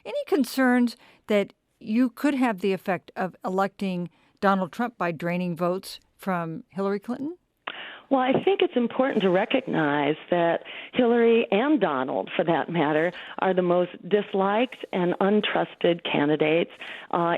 any concerns that you could have the effect of electing Donald Trump by draining votes from Hillary Clinton? Well, I think it's important to recognize that Hillary and Donald, for that matter, are the most disliked and untrusted candidates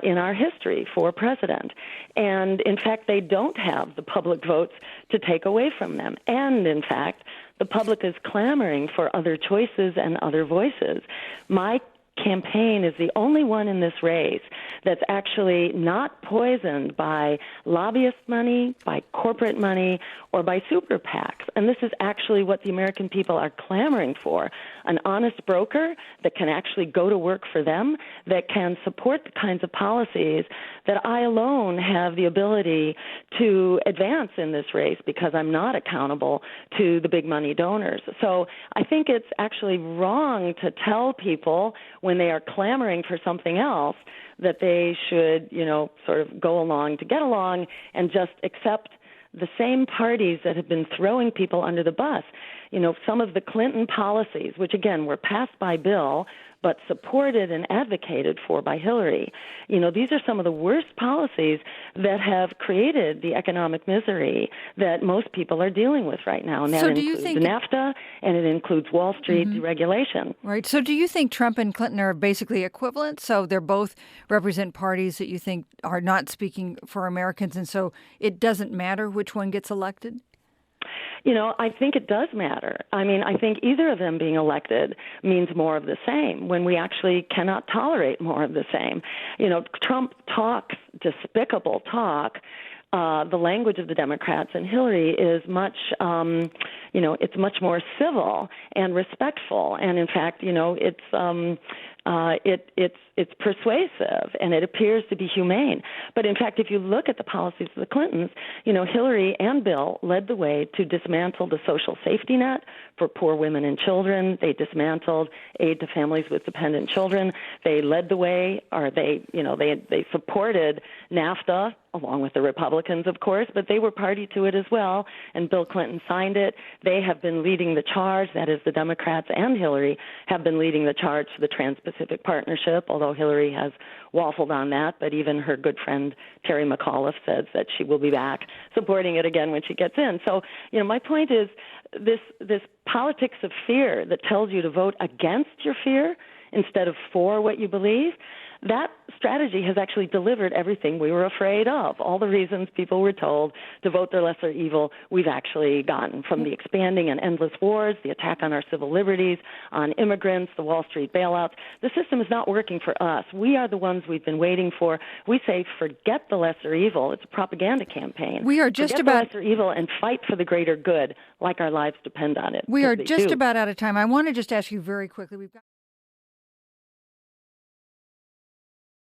in our history for president. And, in fact, they don't have the public votes to take away from them. And, in fact, the public is clamoring for other choices and other voices. My campaign is the only one in this race that's actually not poisoned by lobbyist money, by corporate money, or by super PACs. And this is actually what the American people are clamoring for, an honest broker that can actually go to work for them, that can support the kinds of policies that I alone have the ability to advance in this race because I'm not accountable to the big money donors. So I think it's actually wrong to tell people when they are clamoring for something else that they should, sort of go along to get along and just accept the same parties that have been throwing people under the bus. Some of the Clinton policies, which, again, were passed by Bill, but supported and advocated for by Hillary. These are some of the worst policies that have created the economic misery that most people are dealing with right now. And that includes NAFTA, and it includes Wall Street deregulation. Right. So do you think Trump and Clinton are basically equivalent? So they're both represent parties that you think are not speaking for Americans, and so it doesn't matter which one gets elected? I think it does matter. I think either of them being elected means more of the same when we actually cannot tolerate more of the same. Trump talks despicable talk. The language of the Democrats and Hillary is much, it's much more civil and respectful. And in fact, it's persuasive and it appears to be humane. But in fact, if you look at the policies of the Clintons, Hillary and Bill led the way to dismantle the social safety net for poor women and children. They dismantled aid to families with dependent children. They led the way, or they supported NAFTA, along with the Republicans, of course, but they were party to it as well, and Bill Clinton signed it. They have been leading the charge, that is, the Democrats and Hillary have been leading the charge to the Trans-Pacific Partnership, although Hillary has waffled on that, but even her good friend Terry McAuliffe says that she will be back supporting it again when she gets in. So, my point is this politics of fear that tells you to vote against your fear instead of for what you believe, that strategy has actually delivered everything we were afraid of. All the reasons people were told to vote their lesser evil, we've actually gotten, from the expanding and endless wars, the attack on our civil liberties, on immigrants, the Wall Street bailouts. The system is not working for us. We are the ones we've been waiting for. We say, forget the lesser evil. It's a propaganda campaign. We are just forget the lesser evil and fight for the greater good, like our lives depend on it. We are just about out of time. I want to just ask you very quickly.